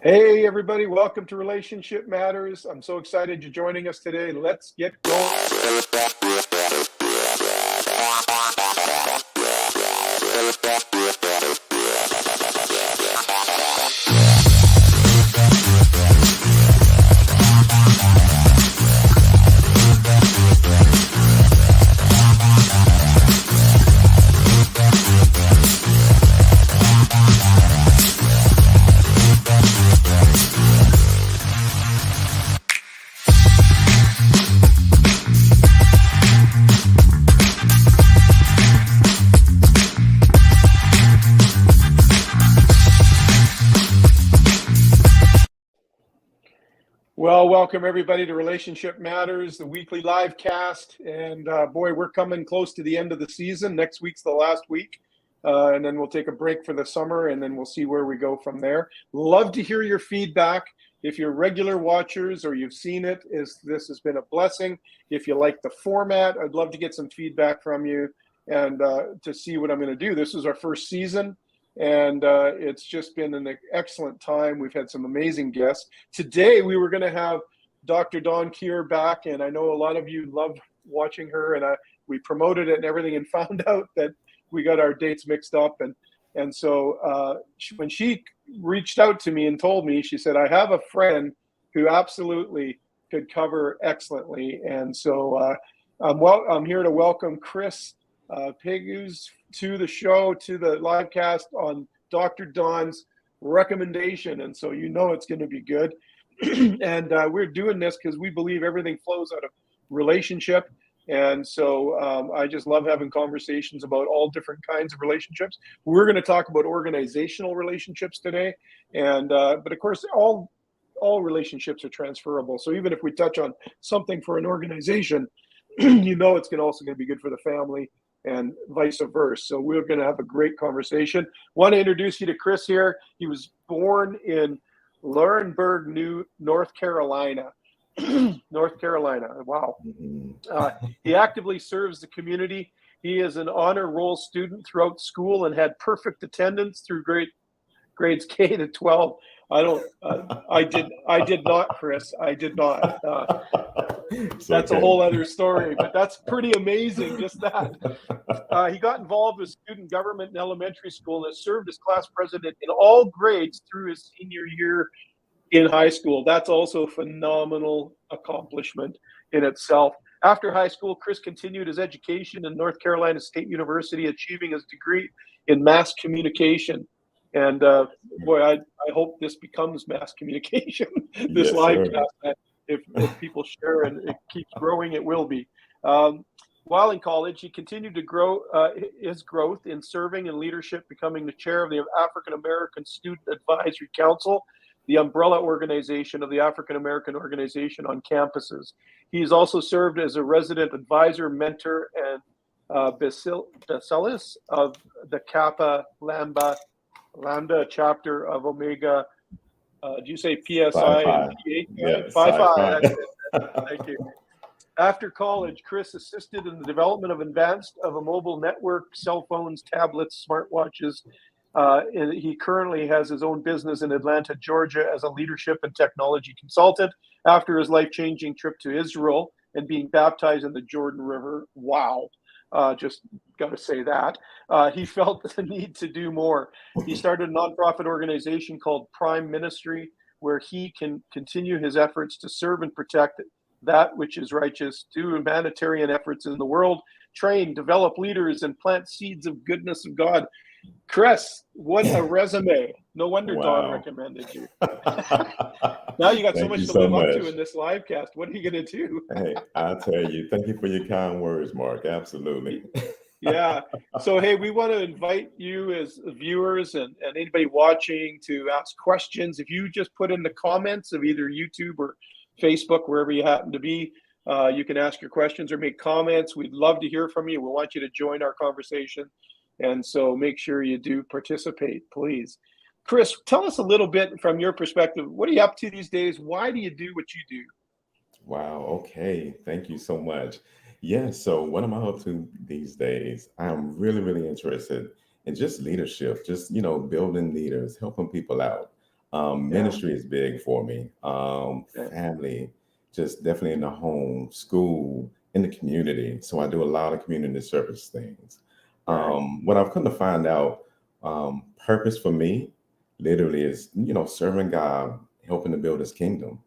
Hey, everybody, welcome to Relationship Matters. I'm so excited you're joining us today. Let's get going. Well, welcome everybody to Relationship Matters, the weekly live cast. And boy, we're coming close to the end of the season. Next week's the last week. And then we'll take a break for the summer and then we'll see where we go from there. Love to hear your feedback. If you're regular watchers or you've seen it, this has been a blessing. If you like the format, I'd love to get some feedback from you and to see what I'm going to do. This is our first season. And it's just been an excellent time. We've had some amazing guests. Today, we were going to have Dr. Dawn Kier back, and I know a lot of you loved watching her, and we promoted it and everything and found out that we got our dates mixed up. And so when she reached out to me and told me, she said, I have a friend who absolutely could cover excellently. And so I'm here to welcome Chris Pegues to the show, to the live cast on Dr. Dawn's recommendation. And so you know it's going to be good. And we're doing this because we believe everything flows out of relationship. And so I just love having conversations about all different kinds of relationships. We're going to talk about organizational relationships today. And but of course, all relationships are transferable. So even if we touch on something for an organization, you know it's also going to be good for the family and vice versa. So we're going to have a great conversation. Want to introduce you to Chris here. He was born in Laurinburg, North Carolina. North Carolina. Wow. He actively serves the community. He is an honor roll student throughout school and had perfect attendance through grades K to 12. I did not, Chris. I did not. That's okay. A whole other story, but that's pretty amazing, just that. He got involved with student government in elementary school and has served as class president in all grades through his senior year in high school. That's also a phenomenal accomplishment in itself. After high school, Chris continued his education in North Carolina State University, achieving his degree in mass communication. And boy, I hope this becomes mass communication, this live cast. If people share and it keeps growing, it will be. While in college, he continued to grow his growth in serving and leadership, becoming the chair of the African American Student Advisory Council, the umbrella organization of the African American organization on campuses. He's also served as a resident advisor, mentor, and bacillus of the Kappa Lambda chapter of Omega. Do you say PSI and PA? Phi. Thank you. After college, Chris assisted in the development of a mobile network, cell phones, tablets, smartwatches. And he currently has his own business in Atlanta, Georgia, as a leadership and technology consultant. After his life-changing trip to Israel and being baptized in the Jordan River, wow. Just got to say that. He felt the need to do more. He started a nonprofit organization called Prime Ministry, where he can continue his efforts to serve and protect that which is righteous, do humanitarian efforts in the world, train, develop leaders, and plant seeds of goodness of God. Chris, what a resume. No wonder Dawn recommended you. Now you got so much to live up to in this live cast. What are you going to do? Hey, I'll tell you. Thank you for your kind words, Mark. Absolutely. Yeah. So, hey, we want to invite you as viewers and anybody watching to ask questions. If you just put in the comments of either YouTube or Facebook, wherever you happen to be, you can ask your questions or make comments. We'd love to hear from you. We want you to join our conversation. And so make sure you do participate, please. Chris, tell us a little bit from your perspective. What are you up to these days? Why do you do what you do? Wow. Okay. Thank you so much. Yeah. So what am I up to these days? I'm really interested in just leadership, just, building leaders, helping people out. Yeah. Ministry is big for me. Yeah. Family, just definitely in the home, school, in the community. So I do a lot of community service things. Right. What I've come to find out, purpose for me literally is, serving God, helping to build his kingdom,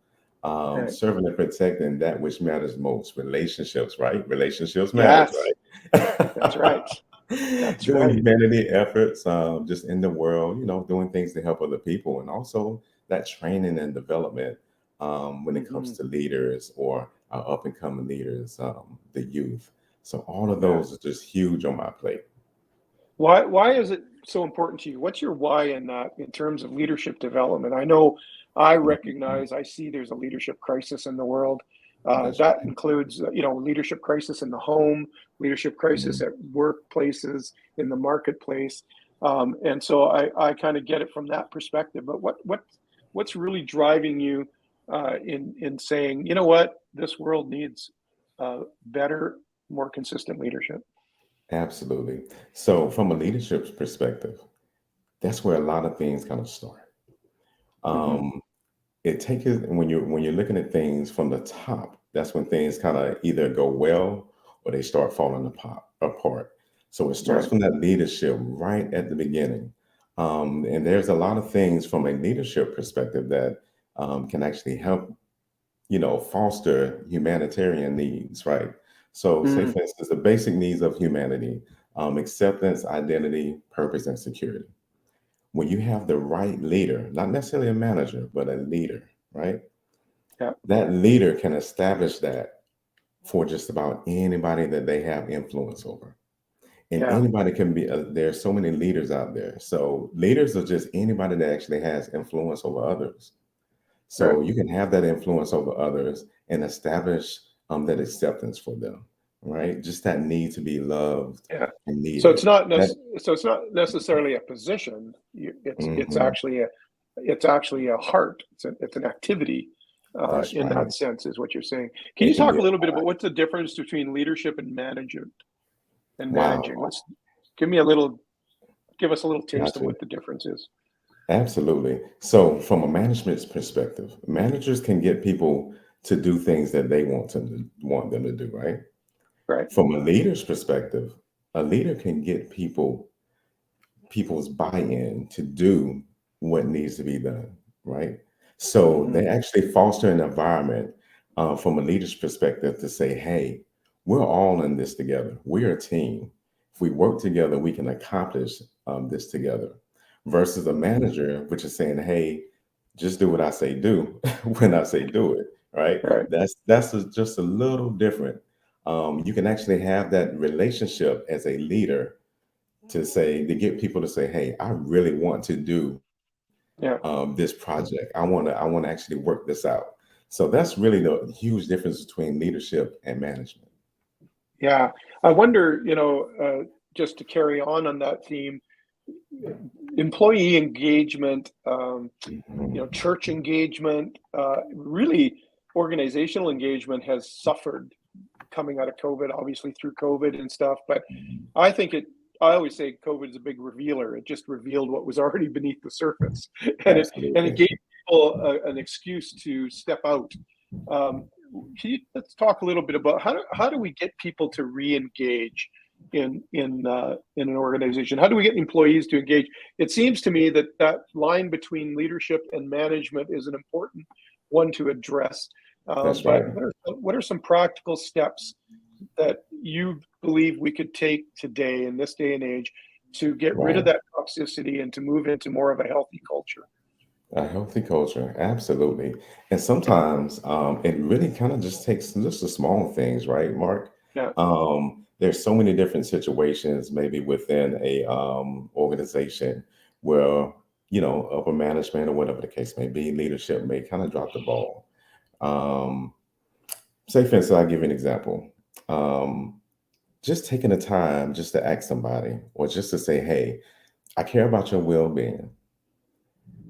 Right. serving and protecting that which matters most, relationships, right? Relationships matters, Yes. That's right? right. That's Doing right. humanity efforts, just in the world, doing things to help other people, and also that training and development, when it comes Hmm. to leaders or up and coming leaders, the youth. So all of Yeah. those are just huge on my plate. Why is it so important to you? What's your why in that in terms of leadership development? I know I Mhm. recognize, I see there's a leadership crisis in the world. That's That right. includes, leadership crisis in the home, leadership crisis Mhm. at workplaces, in the marketplace. And so I kind of get it from that perspective. But what's really driving you in saying, you know what, this world needs better, more consistent leadership? Absolutely. So from a leadership perspective, that's where a lot of things kind of start. Hmm. Um, it takes it when you're looking at things from the top. That's when things kind of either go well or they start falling apart. So it starts Right. from that leadership right at the beginning. And there's a lot of things from a leadership perspective that can actually help, foster humanitarian needs, right? So, say Mm, for instance, the basic needs of humanity, acceptance, identity, purpose, and security. When you have the right leader, not necessarily a manager, but a leader, right? yeah. That leader can establish that for just about anybody that they have influence over. And Yeah. anybody can be, there's so many leaders out there. So, leaders are just anybody that actually has influence over others. Right. So you can have that influence over others and establish that acceptance for them, right? Just that need to be loved Yeah. and So it's needed. not That, so it's not necessarily a position. It's mhm, actually a heart. It's an activity that's in that right. sense, is what you're saying. Can you It can talk be a a little bit about what's the difference between leadership and management and wow. managing? Let's give me a little give us a little taste of Gotcha. what the difference is. Absolutely. So, from a management's perspective, managers can get people to do things that they want them to do, right? Right. From a leader's perspective, a leader can get people's buy-in to do what needs to be done, right? So Hmm. they actually foster an environment, from a leader's perspective, to say, "Hey, we're all in this together. We're a team. If we work together, we can accomplish this together." Versus a Hmm. manager, which is saying, "Hey, just do what I say do when I say do it." Right? Right. Just a little different. You can actually have that relationship as a leader to get people to say, "Hey, I really want to do Yeah. this project. I want to actually work this out." So that's really the huge difference between leadership and management. Yeah. I wonder, just to carry on that theme, employee engagement, Mhm. church engagement, really organizational engagement has suffered coming out of COVID, obviously through COVID and stuff. But Mhm. I think I always say COVID is a big revealer. It just revealed what was already beneath the surface, and it Absolutely. gave people an excuse to step out. Let's talk a little bit about how do we get people to re-engage in an organization? How do we get employees to engage? It seems to me that that line between leadership and management is an important one to address. That's But right. what are some practical steps that you believe we could take today in this day and age to get rid of Right. that toxicity and to move into more of a healthy culture? A healthy culture, absolutely. And sometimes it really kind of just takes just the small things, right, Mark? Yeah. There's so many different situations, maybe within a organization, where upper management or whatever the case may be, leadership may kind of drop the ball. Um, Say, for instance, I'll give you an example. Um, just taking the time just to ask somebody, or just to say, "Hey, I care about your well-being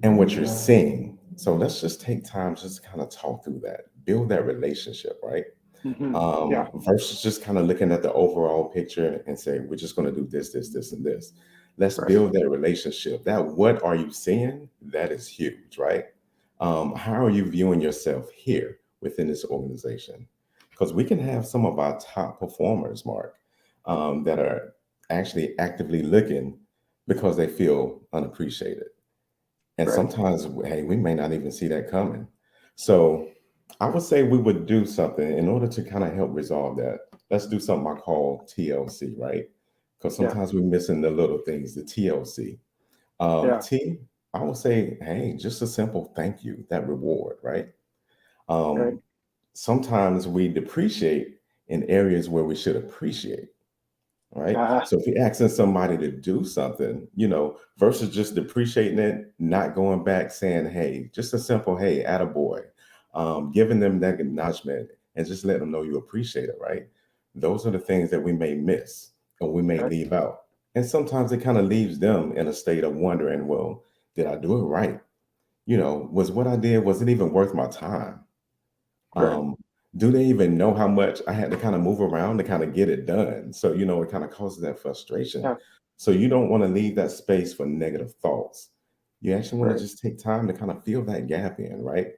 and what you're seeing. So let's just take time just to kind of talk through that, build that relationship, right?" Hmm. Yeah. Versus just kind of looking at the overall picture and say, "We're just going to do this, this, this, and this." Let's Right. build that relationship. That what are you seeing? That is huge, right? How are you viewing yourself here within this organization? Because we can have some of our top performers, Mark, that are actually actively looking because they feel unappreciated. And Right. sometimes, hey, we may not even see that coming. So I would say we would do something in order to kind of help resolve that. Let's do something I call TLC, right? Because Yeah. sometimes we're missing the little things, the TLC. Yeah. T, I would say, hey, just a simple thank you, that reward, right? Right. Um, Sometimes we depreciate in areas where we should appreciate, right? Uh, So if you're asking somebody to do something, versus just depreciating it, not going back saying, hey, just a simple, hey, attaboy, giving them that acknowledgement and just letting them know you appreciate it, right? Those are the things that we may miss or we may right. leave out. And sometimes it kind of leaves them in a state of wondering, well, did I do it right? Was what I did, was it even worth my time? Right. um, do they even know how much I had to kind of move around to kind of get it done? So, it kind of causes that frustration. Yeah. So you don't want to leave that space for negative thoughts. You actually want to Right. just take time to kind of fill that gap in, right?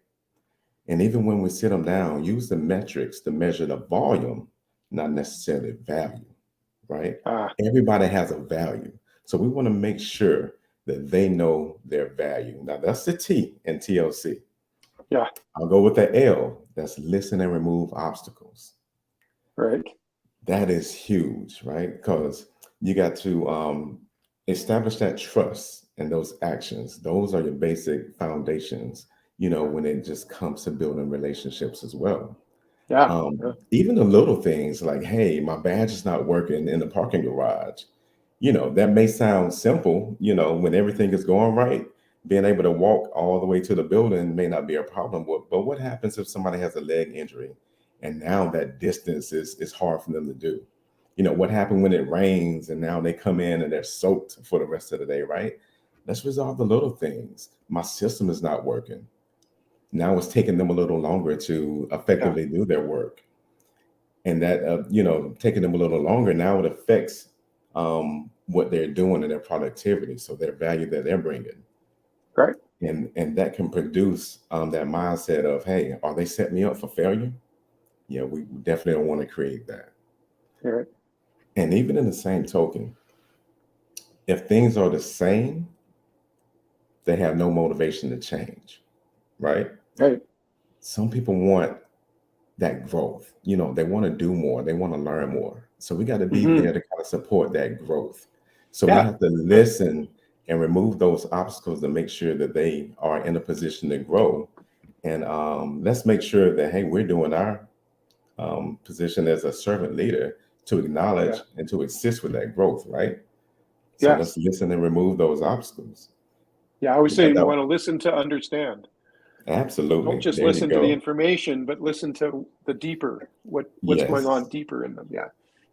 And even when we sit them down, use the metrics to measure the volume, not necessarily value, right? Uh, Everybody has a value. So we want to make sure that they know their value. Now that's the T in TLC. yeah. I'll go with the L. That's listen and remove obstacles. Right. That is huge, right? Because you got to establish that trust and those actions. Those are your basic foundations, when it just comes to building relationships as well. Yeah. Yeah. Even the little things like, hey, my badge is not working in the parking garage. That may sound simple, when everything is going right. Being able to walk all the way to the building may not be a problem. But what happens if somebody has a leg injury and now that distance is hard for them to do? What happened when it rains and now they come in and they're soaked for the rest of the day, right? Let's resolve the little things. My system is not working. Now it's taking them a little longer to Yeah. effectively do their work, and that taking them a little longer, now it affects what they're doing and their productivity, so their value that they're bringing, Right. and that can produce that mindset of, hey, are they setting me up for failure? Yeah, we definitely don't want to create that. Right. And even in the same token, if things are the same, they have no motivation to change, right? Right. Some people want that growth. They want to do more, they want to learn more. So we got to be Hmm. there to kind of support that growth. So we Yeah. have to listen and remove those obstacles to make sure that they are in a position to grow. And let's make sure that, hey, we're doing our position as a servant leader to Yeah. acknowledge and to assist with that growth, right? So let's Yes. listen and remove those obstacles. Yeah. I always say Because you that, want to listen to understand. Don't absolutely, just there you listen to the go. information, but listen to the deeper what's going Yes. on deeper in them. Yeah.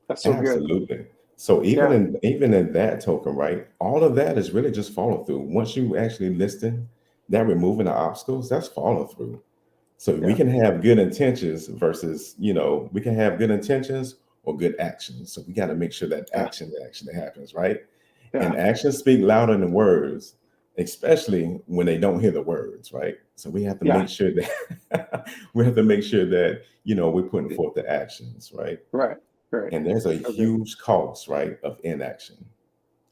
That's so good. Absolutely. So even Yeah. in that token, right? All of that is really just follow through. Once you actually listen, that removing the obstacles, that's follow through. So we Yeah. can have good intentions versus, we can have good intentions or good actions. So we got to make sure that Yeah. action actually happens, right? Yeah. And actions speak louder than words, especially when they don't hear the words, right? So we have to Yeah. make sure that we're putting forth the actions, right? Right. Right. And there's a So good. huge cost, right, of inaction. So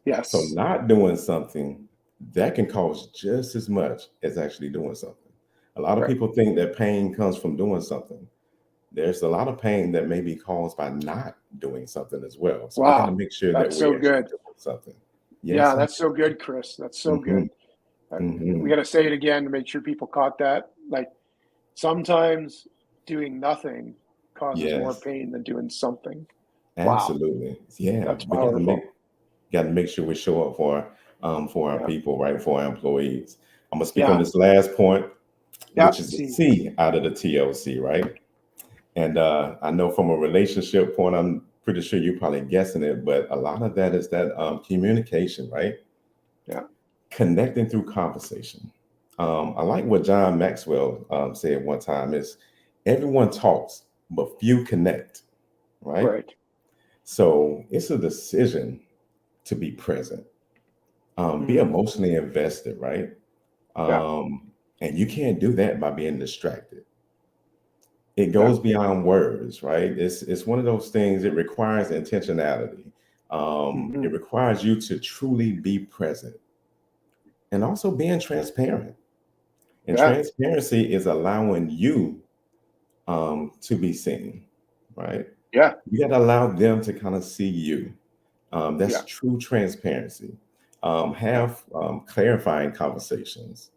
Yes. not doing something, that can cost just as much as actually doing something. A lot of Right. people think that pain comes from doing something. There's a lot of pain that may be caused by not doing something as well. So we got to Wow. make sure that That's so we're actually good. doing something. Yeah. Yes. That's so good, Chris. That's so Mm-hmm. good. Uh, we Mm-hmm. got to say it again to make sure people caught that. Like sometimes doing nothing causes more Yes. pain than doing something. Wow. Absolutely. Yeah. That's We got to make powerful. got to make sure we show up for our Yeah. people, right? For our employees. I'm gonna speak on Yeah. this last point, Yeah. which is the See. C out of the TLC, right? And I know from a relationship point, I'm pretty sure you're probably guessing it, but a lot of that is that communication, right? Yeah. Connecting through conversation. I like what John Maxwell said one time is everyone talks, but few connect, right? Right. So it's a decision to be present. Be Mhm. emotionally invested, right? Yeah. And you can't do that by being distracted. It Yeah. goes beyond words, right? It's one of those things. It requires intentionality. It Mhm. requires you to truly be present and also being transparent. And Yeah. transparency is allowing you to be seen, right? Yeah. You got to allow them to kind of see you. Yeah. That's true transparency. Yeah. Have clarifying conversations.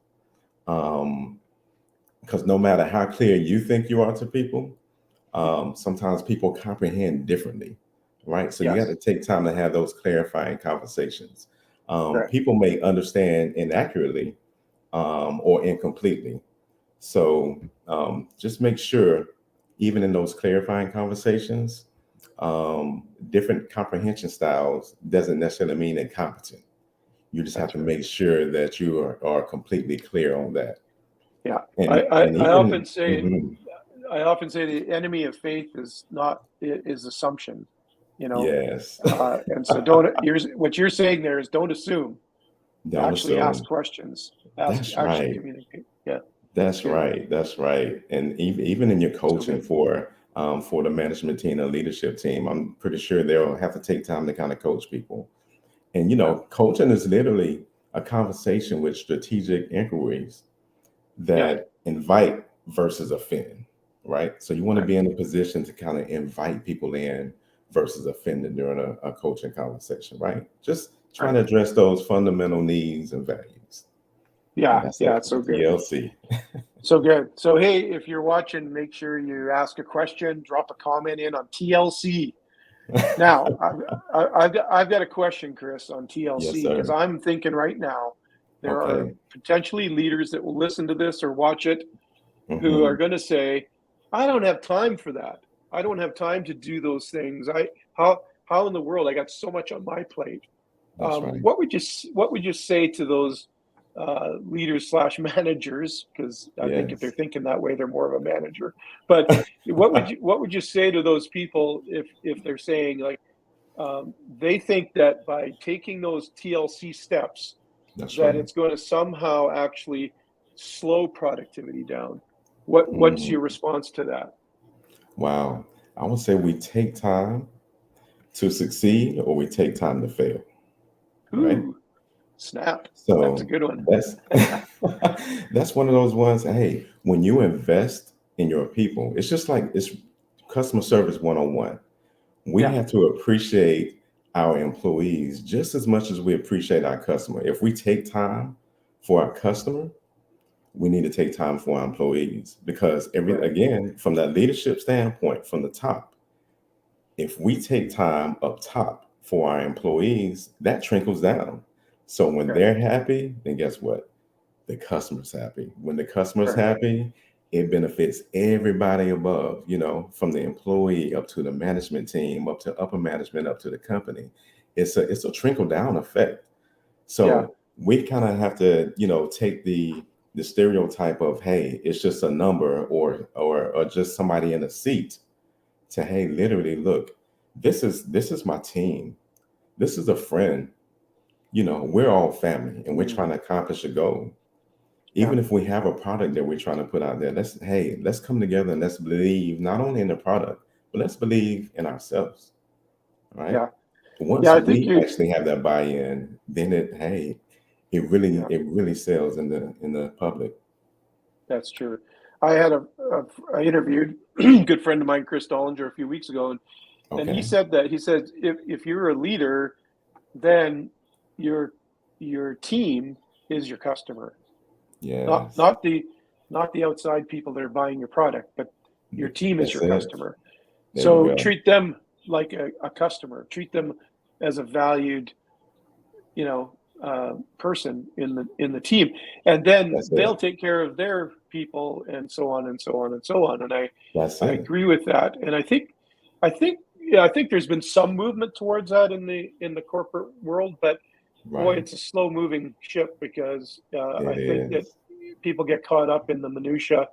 Because no matter how clear you think you are to people, Mhm. sometimes people comprehend differently, right? So you got Yes. to take time to have those clarifying conversations. Right. People may understand inaccurately or incompletely. So just make sure, even in those clarifying conversations, different comprehension styles doesn't necessarily mean incompetent. You just have That's to right. make sure that you are completely clear on that. Yeah. I, And I, and I often even say mhm, I often say the enemy of faith is not is assumption, you know. yes, And so don't what you're saying there is don't assume. don't Actually ask assume. questions. That's Actually right. communicate. Yeah. That's That's good. right. That's right. And even in your So coaching good. for the management team, the leadership team, I'm pretty sure they'll have to take time to kind of coach people. And Yeah. coaching is literally a conversation with strategic inquiries Yeah. that invite versus offend, right? So you want to Right. be in a position to kind of invite people in versus offending during a coaching conversation, right? Just trying Right. to address those fundamental needs and values. And Yeah. that's Yeah. it, It's the so good. TLC. So good. So hey, if you're watching, make sure you ask a question, drop a comment in on TLC. Now, I've got a question, Chris, on Yes, TLC because sir. I'm thinking right now there are Okay. potentially leaders that will listen to this or watch it who are Hmm. going to say, "I don't have time for that. I don't have time to do those things. How in the world? I got so much on my plate." That's right. What would you say to those leaders slash managers? Because I think if they're Yes. thinking that way, they're more of a manager. But what would you say to those people if they're saying like they think that by taking those TLC steps, That's that right. it's going to somehow actually slow productivity down? What's your Mhm. response to that? Wow. I would say we take time to succeed or we take time to fail, right? Ooh, snap! That's a So good one. that's that's one of those ones. Hey, when you invest in your people, it's just like it's customer service 101. We Yeah, have to appreciate our employees just as much as we appreciate our customer. If we take time for our customer, we need to take time for our employees because right, again, from that leadership standpoint, from the top, if we take time up top for our employees, that trickles down. So when right, they're happy, then guess what? The customer's happy. When the customer's right. happy, it benefits everybody above, from the employee up to the management team, up to upper management, up to the company. It's a trickle down effect. Yeah, So we kind of have to, take the stereotype of, hey, it's just a number or just somebody in a seat to, hey, literally look, this is my team. This is a friend. We're all family and we're mm, trying to accomplish a goal. yeah, Even if we have a product that we're trying to put out there, let's come together and let's believe not only in the product, but let's believe in ourselves. Right. yeah, yeah. Once I think we you. actually have that buy-in, then it really Yeah, sells in the public. that's true. I had I interviewed good friend of mine, Chris Dollinger, a few weeks ago, and he Okay. said that he said if you're a leader, then your team is your customer, not Yes. not the not the outside people that are buying your product, but your team is That's your it. customer. There you So go. treat them like a customer. Treat them as a valued, person in the team, and then That's they'll it. take care of their people, and so on and so on and so on. And That's I it. agree with that. And yeah, I think there's been some movement towards that in the corporate world, but boy, Right. it's a slow moving ship because It I think that is. people get caught up in the minutia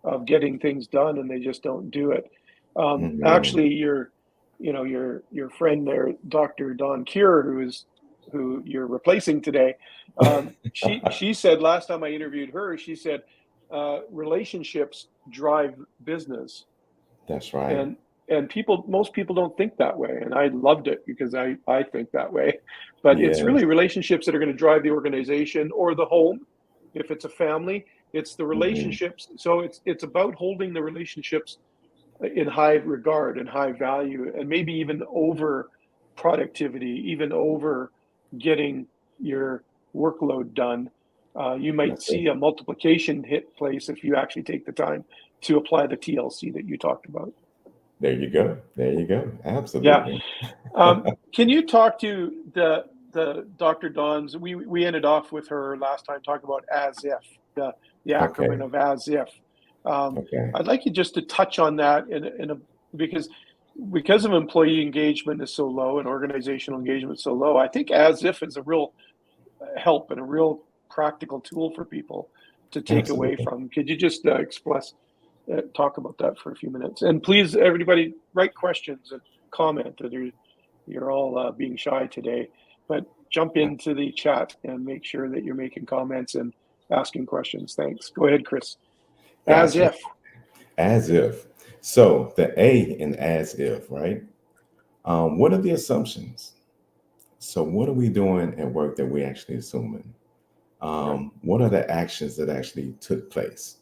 of getting things done, and they just don't do it. Mhm. Actually, your friend there, Dr. Dawn Kier, who is who you're replacing today, she said last time I interviewed her, she said relationships drive business, That's right. and most people don't think that way, and I loved it because I think that way. But it's Yes. really relationships that are going to drive the organization or the home. If it's a family, it's the Mhm. relationships. So it's about holding the relationships in high regard and high value, and maybe even over productivity, even over getting your workload done. You might That's it. see a multiplication hit place if you actually take the time to apply the TLC that you talked about. There you go. There you go. Yeah. Absolutely. Can you talk to the Dr. Dawn's? We ended off with her last time talking about as if, the acronym Okay. of as if. Okay. I'd like you just to touch on that in a because of employee engagement is so low and organizational engagement is so low. I think as if is a real help and a real practical tool for people to take away Absolutely. from. Could you just talk about that for a few minutes? And please, everybody, write questions and comment. You're all being shy today, but jump into the chat and make sure that you're making comments and asking questions. Thanks. Go ahead, Chris. As Gotcha. if. As if. So the A in as if, right? What are the assumptions? So what are we doing at work that we're actually assuming? Right. What are the actions that actually took place?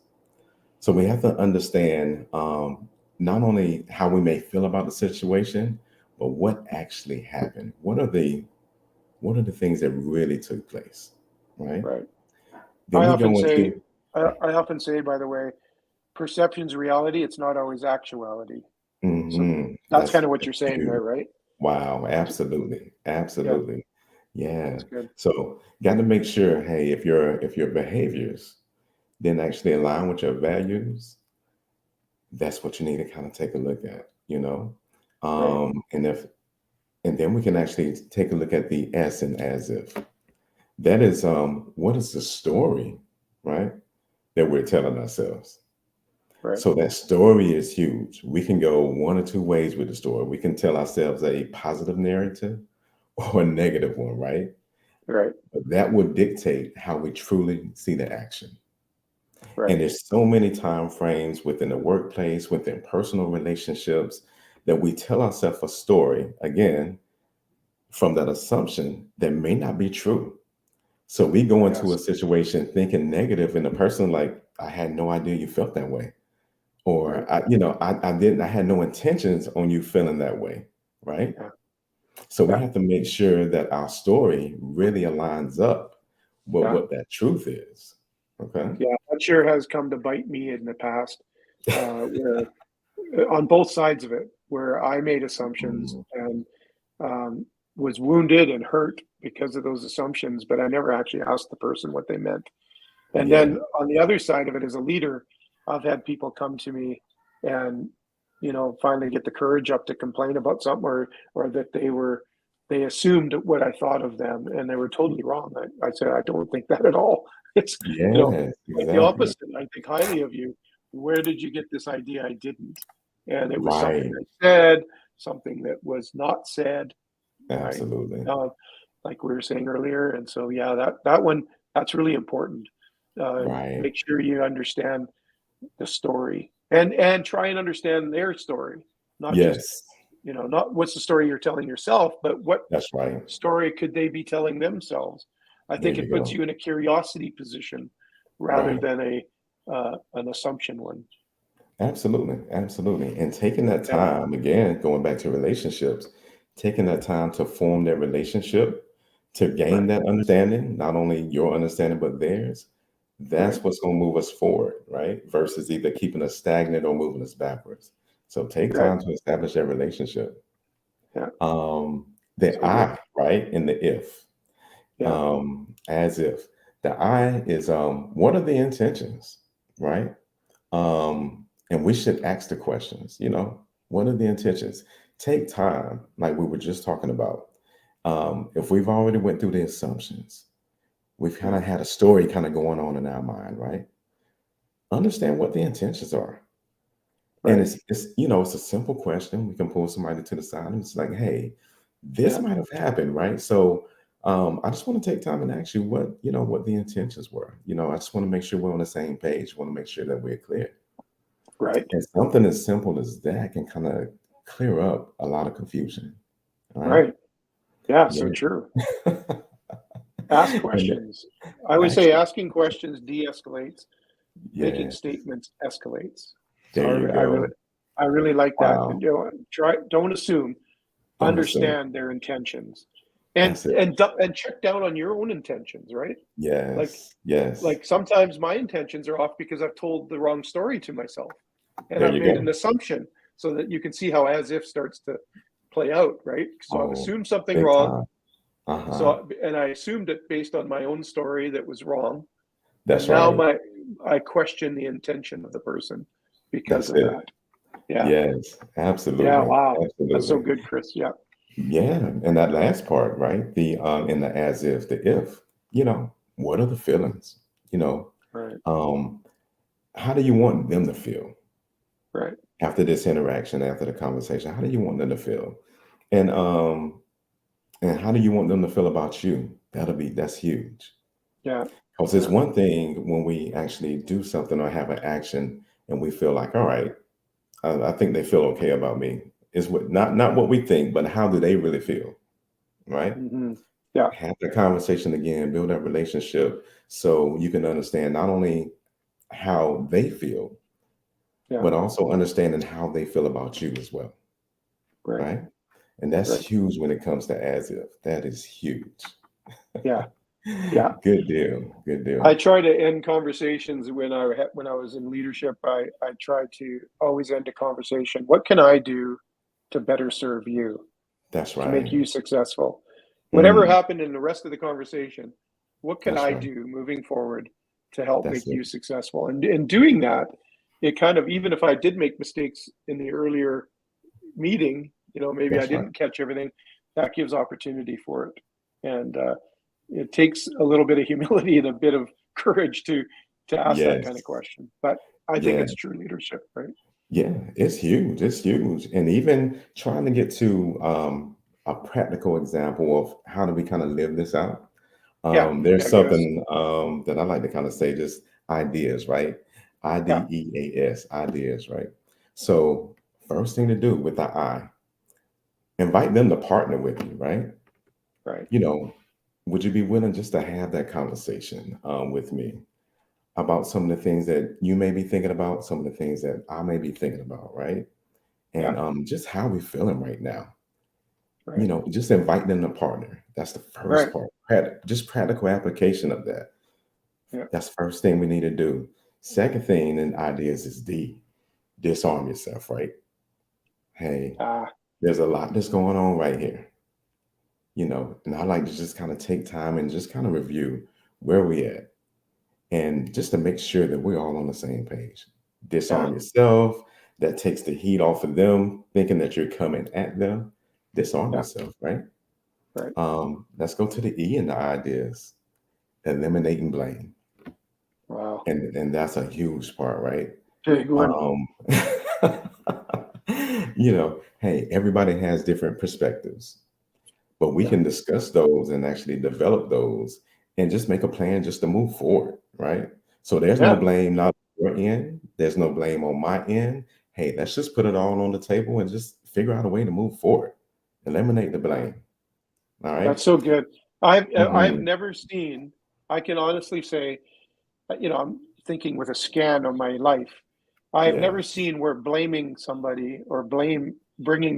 So we have to understand not only how we may feel about the situation, but what actually happened. What are the things that really took place, right? Right. Then I we often go say, into I often say, by the way, perception's reality. It's not always actuality. So that's that's kind of what that's you're saying huge. there, right? Wow, absolutely, Yeah, absolutely, yeah. that's good. So got to make sure, hey, if your behaviors didn't actually align with your values, that's what you need to kind of take a look at, Right. and then we can actually take a look at the S and as if. That is what is the story, right? That we're telling ourselves. Right. So that story is huge. We can go one or two ways with the story. We can tell ourselves a positive narrative or a negative one, right? Right. But that will dictate how we truly see the action. Right. And there's so many time frames within the workplace, within personal relationships, that we tell ourselves a story, again, from that assumption that may not be true. So we go into a Yes. situation thinking negative, and the person like, I had no idea you felt that way. Right. Or I had no intentions on you feeling that way. Right. Yeah. So we Yeah. have to make sure that our story really aligns up with Yeah. what that truth is. Okay. Yeah. That sure has come to bite me in the past, where on both sides of it, where I made assumptions Mhm. and um, was wounded and hurt because of those assumptions, but I never actually asked the person what they meant. And Yeah. then on the other side of it, as a leader, I've had people come to me and, finally get the courage up to complain about something, or that they assumed what I thought of them and they were totally wrong. I said, I don't think that at all. It's, Yes, quite the exactly. opposite. I think highly of you. Where did you get this idea? I didn't. And it was something Right. I said, something that was not said, right? Absolutely. Uh, like we were saying earlier. And so, yeah, that one, that's really important. Right. Make sure you understand the story and try and understand their story, not just, Yes, not what's the story you're telling yourself, but what that's right. story could they be telling themselves. I There think you it puts go. you in a curiosity position rather Right. than an assumption one. Absolutely. Absolutely. And taking that Yeah. time, again, going back to relationships, taking that time to form their relationship, to gain Right. that understanding, not only your understanding, but theirs, Right. that's what's going to move us forward, right? Versus either keeping us stagnant or moving us backwards. So take Right. time to establish that relationship. Yeah. The So good. I, right? In the if, Yeah. as if. The I is what are the intentions, right? And we should ask the questions, what are the intentions? Take time, like we were just talking about. If we've already went through the assumptions, we've kind Yeah. of had a story kind of going on in our mind, right? Understand what the intentions are. And Right. it's a simple question. We can pull somebody to the side and it's like, hey, this Yeah. might have happened, right? So I just want to take time and ask you what the intentions were. I just want to make sure we're on the same page. Want to make sure that we're clear. Right. And something as simple as that can kind of clear up a lot of confusion. All right. Right. Yeah. So Yeah. true. Ask And questions. I would say actually, asking questions de-escalates. Making yeah, statements escalates. So there you go. I really like that. Wow. Don't assume, Don't assume. understand their intentions, That's it. and check down on your own intentions, right? Like Yes. Yes. sometimes my intentions are off because I've told the wrong story to myself, and There I've you made an go. assumption, so that you can see how as if starts to play out, right? So I've Oh, assumed something big wrong. time. Uh-huh. So and I assumed it based on my own story that was wrong, and That's now right. I question the intention of the person because That's of it. that. Yeah. Yes, Yeah. absolutely. Wow. That's so Absolutely. good, Chris. Yeah. Yeah. And that last part, right? The in the as if, the if, what are the feelings? You know, Right. um, how do you want them to feel Right. after this interaction, after the conversation? How do you want them to feel? And and how do you want them to feel about you? That's huge. Yeah. Because it's Yeah. one thing when we actually do something or have an action and we feel like, all right, I think they feel okay about me. Is what not what we think, but how do they really feel, right? Hmm. Yeah. Have that conversation again, build that relationship, so you can understand not only how they feel, Yeah. but also understanding how they feel about you as well, Right. right? And that's Right. huge when it comes to as if. That is huge. Yeah. Yeah. Good deal. Good I deal. try to end conversations when I was in leadership. I try to always end a conversation. What can I do to better serve you, That's to make right. you successful? Whatever Mm, happened in the rest of the conversation, what can that's I right. do moving forward to help That's make it. you successful? And in doing that, it kind of, even if I did make mistakes in the earlier meeting, maybe I That's right. didn't catch everything, that gives opportunity for it. And it takes a little bit of humility and a bit of courage to ask that kind of Yes. question. But I think it's Yes. true leadership, right? Yeah, it's huge. It's huge. And even trying to get to a practical example of how do we kind of live this out. Yeah. There's Yeah. Give us. something that I like to kind of say, just ideas, right? Yeah. IDEAS, ideas, right? So, first thing to do with the I, invite them to partner with you, right? Right. You know, would you be willing just to have that conversation with me about some of the things that you may be thinking about, some of the things that I may be thinking about, right? Yeah. And just how we feeling right now. Right. Just invite them to partner. That's the first Right. part. Just practical application of that. Yeah. That's the first thing we need to do. Second thing in ideas is disarm yourself, right? Hey, Ah. there's a lot that's going on right here, and I like to just kind of take time and just kind of review where we at, and just to make sure that we're all on the same page. Yeah. Disarm yourself. That takes the heat off of them, thinking that you're coming at them. Disarm Yeah. yourself, right? Right. Let's go to the E in the ideas. Eliminating blame, Wow. and that's a huge part, right? Big one. Um, hey, everybody has different perspectives, but we Yeah. can discuss those and actually develop those and just make a plan just to move forward, right? So there's no Yeah. blame not on your end. There's no blame on my end. Hey, let's just put it all on the table and just figure out a way to move forward. Eliminate the Yeah. blame. All right. That's so good. I've Mhm. never seen. I can honestly say, I'm thinking with a scan of my life. I have Yeah. never seen where blaming somebody or bringing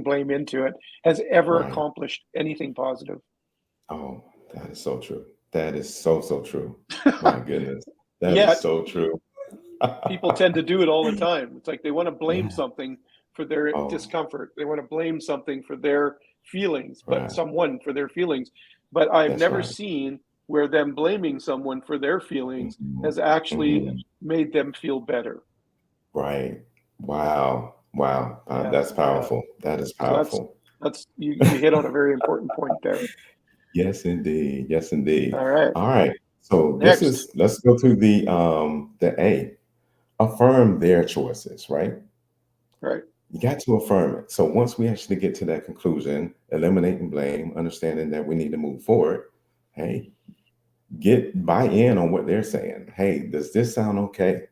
blame into it has ever Right. accomplished anything positive. Oh, that is so true. That is so, so true. My goodness. That is Yet so true. people tend to do it all the time. It's like they want to blame Yeah. something for their Oh, discomfort. They want to blame something for their feelings, but right. someone for their feelings. But I've That's never right. seen where them blaming someone for their feelings Mhm. has actually Mhm. made them feel better. Right. Wow. Wow. Yeah, That's yeah. powerful. That is So powerful. that's you hit on a very important point there. Yes, indeed. Yes, indeed. All right. All right. So Next. let's go to the A. Affirm their choices, right? Right. You got to affirm it. So once we actually get to that conclusion, eliminating blame, understanding that we need to move forward, hey, get buy in on what they're saying. Hey, does this sound okay?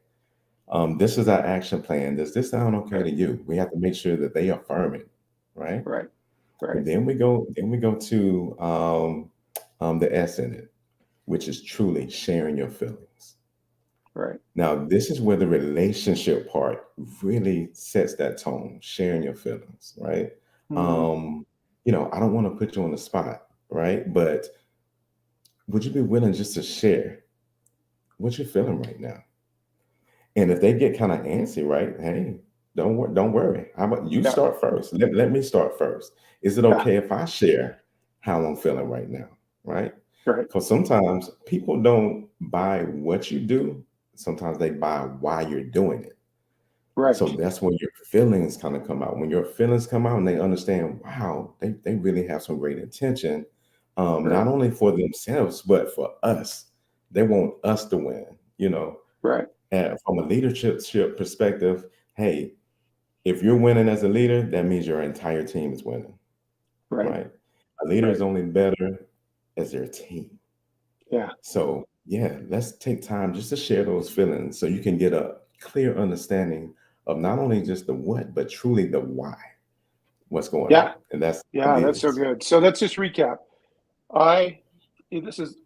This is our action plan. Does this sound okay Right. to you? We have to make sure that they affirm it, right? Right. Right. And then we go to the S in it, which is truly sharing your feelings. Right. Now, this is where the relationship part really sets that tone, sharing your feelings, right? Hmm. Um, I don't want to put you on the spot, right? But would you be willing just to share what you're feeling right now? And if they get kind of antsy, right? Hey, don't worry. How about you Yeah. start first? Let me start first. Is it Yeah. okay if I share how I'm feeling right now? Right? Right. Because sometimes people don't buy what you do. Sometimes they buy why you're doing it. So Right. that's when your feelings kind of come out. When your feelings come out and they understand, wow, they really have some great intention, Right. not only for themselves, but for us. They want us to win. Right. And from a leadership perspective, hey, if you're winning as a leader, that means your entire team is winning, Right. right? A leader Right. is only better as their team. Yeah. So, yeah, let's take time just to share those feelings so you can get a clear understanding of not only just the what, but truly the why, what's going on. Yeah. And that's Yeah. That's so ideas. good. So let's just recap. I this is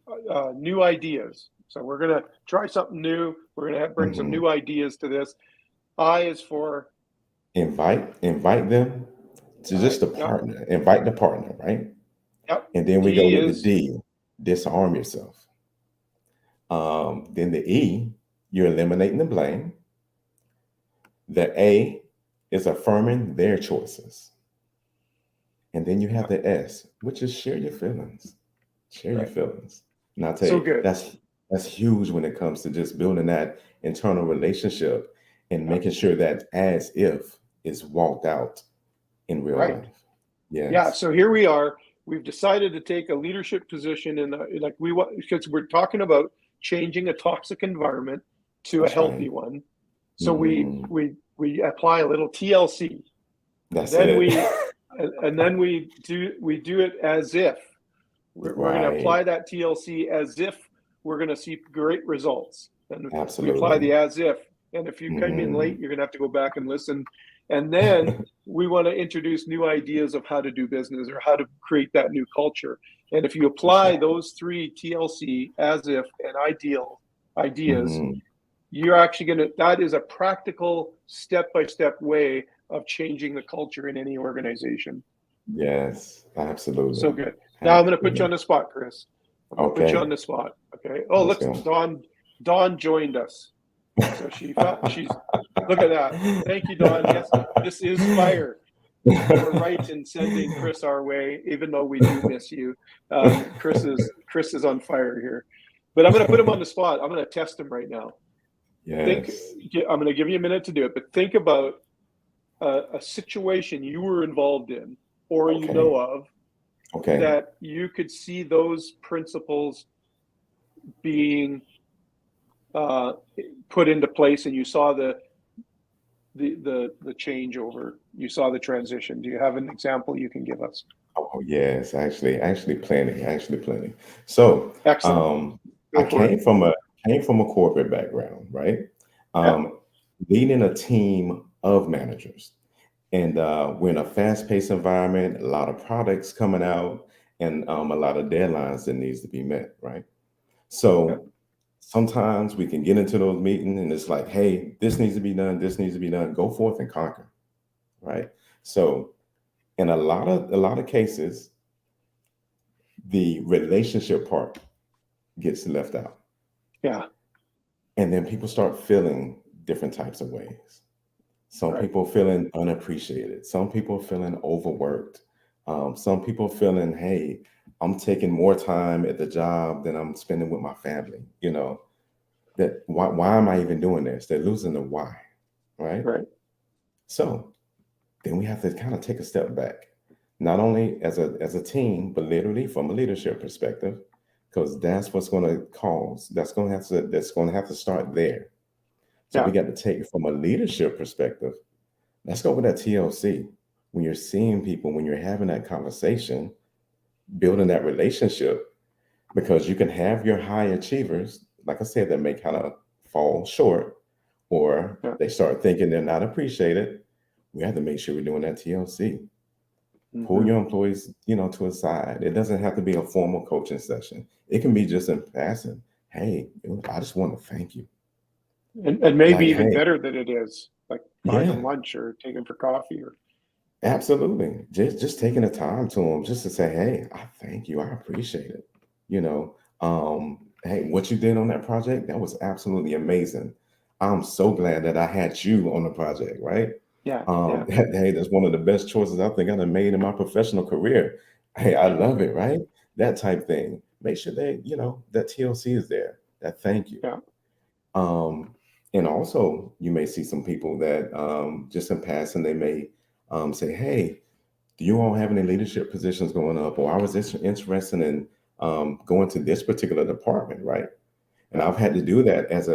new ideas. So we're gonna try something new. We're gonna bring some Mhm. new ideas to this. I is for Invite them to I. just a Yep. partner. Invite the partner, right? Yep. And then we go D with the is D, disarm yourself. Then the E, you're eliminating the blame. The A is affirming their choices. And then you have yeah. the S, which is share your feelings. Share your Right. feelings. And I'll tell So you, good. that's huge when it comes to just building that internal relationship and Yeah. making sure that as if is walked out in real Right. life. Yeah. Yes, So here we are. We've decided to take a leadership position in like we want because we're talking about changing a toxic environment to a that's healthy right. one. So we Mhm. we apply a little TLC. That's Then it. we and then we do it as if we're going to Right. apply that TLC as if we're going to see great results. And we apply the Absolutely. as if. And if you came in late, Mhm. you're going to have to go back and listen. And then we want to introduce new ideas of how to do business or how to create that new culture. And if you For apply sure. those three TLC, as if, and ideal ideas, Mhm. you're actually going to, that is a practical step by step way of changing the culture in any organization. Yes, So absolutely. good. Now I'm going to put you Absolutely. on the spot, Chris. I'm going to put you on Okay, the spot. Okay. Oh, let's look, go. Dawn joined us. So she's look at that. Thank you, Dawn. Yes, this is fire. You were right in sending Chris our way, even though we do miss you. Chris is on fire here, but I'm going to put him on the spot. I'm going to test him right now. Think. Yes. I'm going to give you a minute to do it, but think about a situation you were involved in or you know Okay. of Okay. that you could see those principles being uh, put into place, and you saw the changeover. You saw the transition. Do you have an example you can give us? Oh, yes. Actually, plenty. So, Excellent. I Go for it. came from a corporate background, right? Yeah. Um, Leading a team of managers, and we're in a fast-paced environment. A lot of products coming out, and a lot of deadlines that needs to be met, right? Yeah. So sometimes we can get into those meetings and it's like, hey, this needs to be done, this needs to be done. Go forth and conquer, right? So in a lot of cases, the relationship part gets left out. Yeah. And then people start feeling different types of ways. Some Right. people feeling unappreciated. Some people feeling overworked. Some people feeling, hey, I'm taking more time at the job than I'm spending with my family. That why am I even doing this? They're losing the why, right? Right. So then we have to kind of take a step back, not only as a team, but literally from a leadership perspective, because that's what's going to cause. That's going to have to start there. So we Yeah. got to take it from a leadership perspective. Let's go with that TLC. When you're seeing people, when you're having that conversation, building that relationship, because you can have your high achievers, like I said, that may kind of fall short, or Yeah. they start thinking they're not appreciated. We have to make sure we're doing that TLC. Pull Hmm. your employees, to a side. It doesn't have to be a formal coaching session. It can be just in passing. Hey, I just want to thank you. And maybe Like, even hey, better that it is like buying them yeah, lunch or taking for coffee or absolutely. Just taking the yeah, time to them, just to say, hey, I thank you. I appreciate it. Hey, what you did on that project, that was absolutely amazing. I'm so glad that I had you on the project, right? yeah, yeah, Hey, that's one of the best choices I think I've made in my professional career. Hey, I love it, right? That type thing. Make sure that TLC is there. That thank you. yeah, Um, and also, you may see some people that just in passing, they may say, "Hey, do you all have any leadership positions going up?" Or I was interested in going to this particular department, right? And yeah, I've had to do that as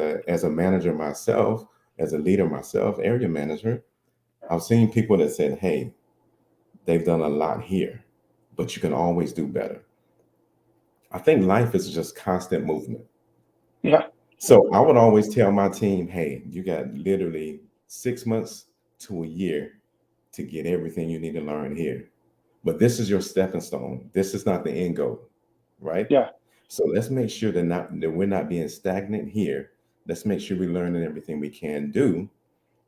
a manager myself, as a leader myself, area manager. I've seen people that said, "Hey, they've done a lot here, but you can always do better." I think life is just constant movement. yeah. So I would always tell my team, hey, you got literally 6 months to a year to get everything you need to learn here. But this is your stepping stone. This is not the end goal, right? Yeah. So let's make sure that we're not being stagnant here. Let's make sure we're learning everything we can do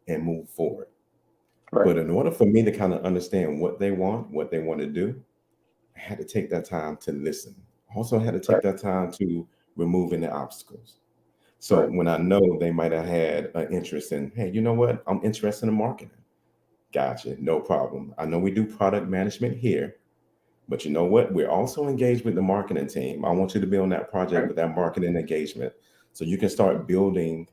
and move forward. Right. But in order for me to kind of understand what they want to do, I had to take that time to listen. Also had to take Right. that time to remove any obstacles. So Right. when I know they might have had an interest in, hey, you know what? I'm interested in marketing. Gotcha. No problem. I know we do product management here, but you know what? We're also engaged with the marketing team. I want you to be on that project Right. with that marketing engagement so you can start building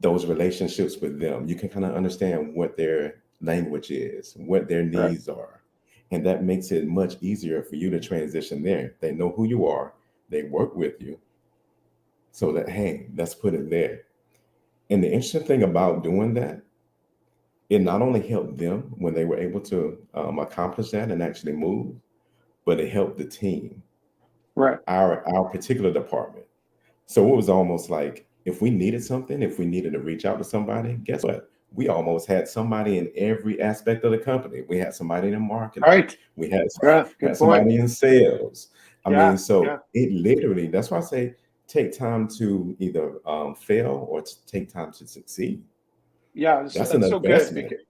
those relationships with them. You can kind of understand what their language is, what their Right. needs are. And that makes it much easier for you to transition there. They know who you are, they work with you. So that, hey, let's put it there. And the interesting thing about doing that, it not only helped them when they were able to accomplish that and actually move, but it helped the team, Right. our particular department. So it was almost like if we needed something, if we needed to reach out to somebody, guess what? We almost had somebody in every aspect of the company. We had somebody in marketing. Right. We had Yeah. had Good point. somebody in sales. I mean, Yeah. so Yeah. it literally, that's why I say take time to either fail or to take time to succeed. Yeah. That's an That's so good investment. because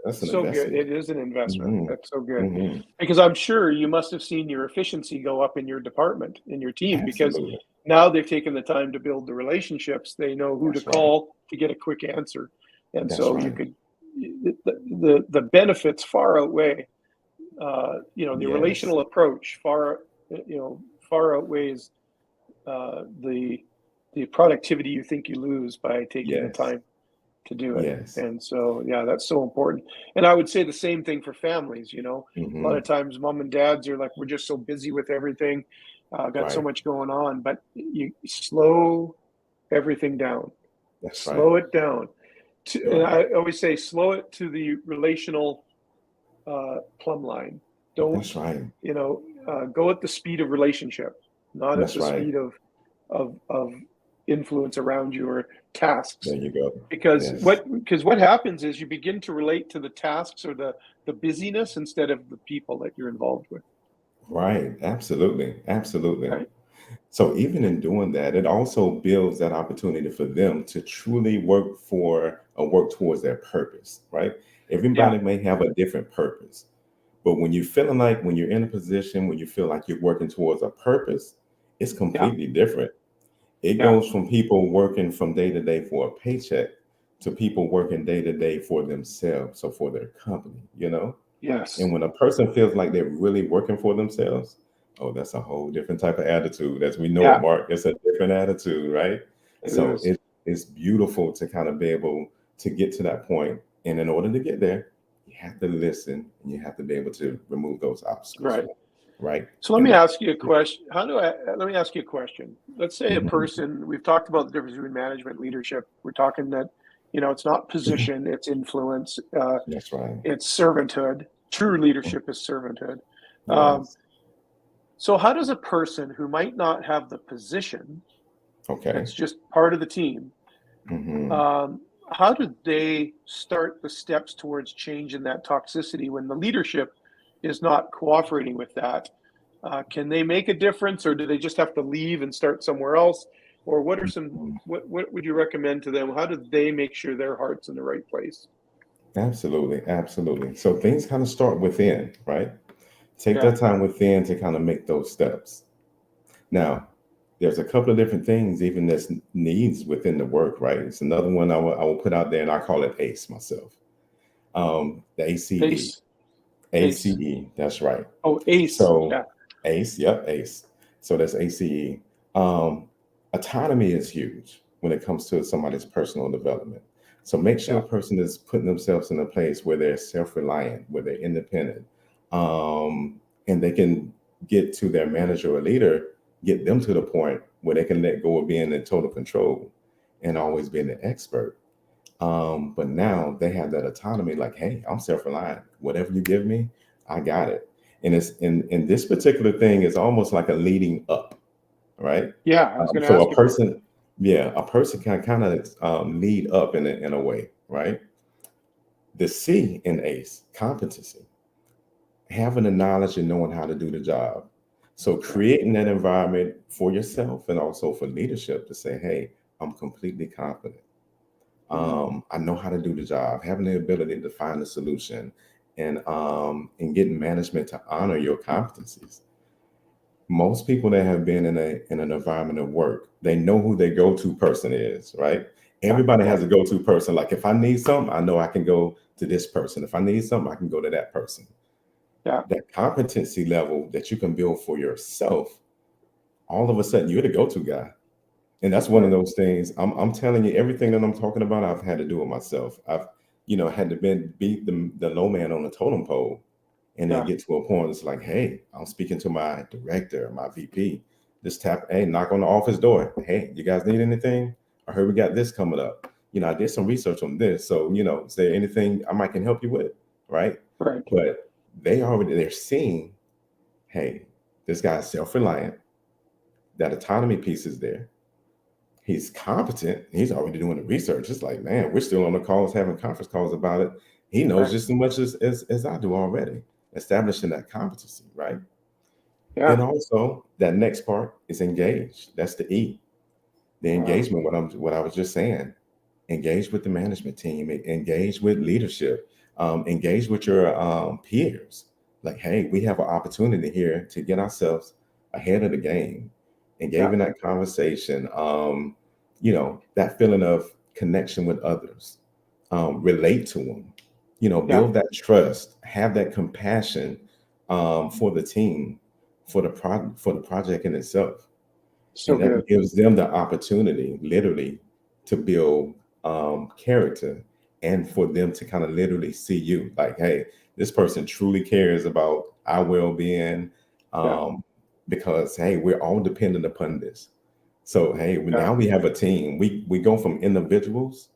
That's an so good. investment. It is an investment. Hmm. That's so good Hmm. because I'm sure you must have seen your efficiency go up in your department, in your team, because Absolutely. now they've taken the time to build the relationships. They know who to That's right. call to get a quick answer, and That's so you right. could the benefits far outweigh the Yes. relational approach far outweighs the productivity you think you lose by taking the Yes. time to do it. Yes. And so, yeah, that's so important. And I would say the same thing for families. A lot of Hmm. times mom and dads are like, we're just so busy with everything, got so Right. much going on, but you slow everything down, That's right. slow it down. And Right. I always say, slow it to the relational plumb line. Don't, That's right. go at the speed of relationship, not at That's the right. speed of influence around you or tasks. There you go. Because Yes. what happens is you begin to relate to the tasks or the busyness instead of the people that you're involved with. Right. Absolutely. Absolutely. Right? So even in doing that, it also builds that opportunity for them to truly work for or work towards their purpose, right? Yeah. Everybody may have a different purpose, but when you're in a position when you feel like you're working towards a purpose, it's Yeah. completely different. It Yeah. goes from people working from day to day for a paycheck to people working day to day for themselves or for their company. Yes. And when a person feels like they're really working for themselves, oh, that's a whole different type of attitude. As we know it, Yeah. Mark, it's a different attitude, right? It So is. it's beautiful to kind of be able to get to that point. And in order to get there, you have to listen and you have to be able to remove those obstacles, Right. right? So let me And ask you a question. Let me ask you a question. Let's say a mhm, person, we've talked about the difference between management and leadership. We're talking that, it's not position, it's influence, that's right. it's servanthood. True leadership is servanthood. Um, Yes. So how does a person who might not have the position, Okay. that's just part of the team, Hmm. um, how do they start the steps towards changing that toxicity when the leadership is not cooperating with that? Can they make a difference, or do they just have to leave and start somewhere else? Or what are some what would you recommend to them? How do they make sure their heart's in the right place? Absolutely, absolutely. So things kind of start within, right? Take Yeah, that time within to kind of make those steps. Now, there's a couple of different things, even that's needs within the work, right? It's another one I will put out there, and I call it ACE myself. The ACE, ace, ace. ACE. That's right. Oh, ace. So Yeah, ACE, yep, ACE. So that's ACE. Um, Autonomy is huge when it comes to somebody's personal development. So make sure yeah, a person is putting themselves in a place where they're self-reliant, where they're independent, and they can get to their manager or leader, get them to the point where they can let go of being in total control and always being the expert. But now they have that autonomy, like, hey, I'm self-reliant. Whatever you give me, I got it. And it's in this particular thing is almost like a leading up, right? yeah. I was going to So ask a you about that. person, yeah, a person can kind of lead up in a way, right? The C in ACE, competency, having the knowledge and knowing how to do the job. So Yeah, creating that environment for yourself and also for leadership to say, hey, I'm completely confident. mhm, I know how to do the job, having the ability to find a solution, and getting management to honor your competencies. Most people that have been in an environment of work, they know who their go-to person is, right? yeah, Everybody yeah, has a go-to person. Like if I need something, I know I can go to this person. If I need something, I can go to that person. yeah. That competency level that you can build for yourself, all of a sudden you're the go-to guy. And that's one of Right. those things. I'm telling you, everything that I'm talking about, I've had to do it myself. I've, had to be the low man on the totem pole, and then Yeah, get to a point. It's like, hey, I'm speaking to my director, my VP. Just tap, hey, knock on the office door. Hey, you guys need anything? I heard we got this coming up. I did some research on this. So, is there anything I might can help you with? Right. right. But they're seeing, hey, this guy's self-reliant. That autonomy piece is there. He's competent. He's already doing the research. It's like, man, we're still on the calls, having conference calls about it. He knows Right. just as much as I do already, establishing that competency, right? Then Yeah, also that next part is engage. That's the E. The wow. engagement, what I was just saying. Engage with the management team, engage with leadership, engage with your peers. Like, hey, we have an opportunity here to get ourselves ahead of the game. Engage Yeah, in that conversation. That feeling of connection with others. Relate to them. yeah. Build that trust. Have that compassion for the team, for the project in itself, So and good. that gives them the opportunity, literally, to build character, and for them to kind of literally see you like, hey, this person truly cares about our well-being, Yeah, um, because hey, we're all dependent upon this. So hey, yeah, now we have a team. We go from individuals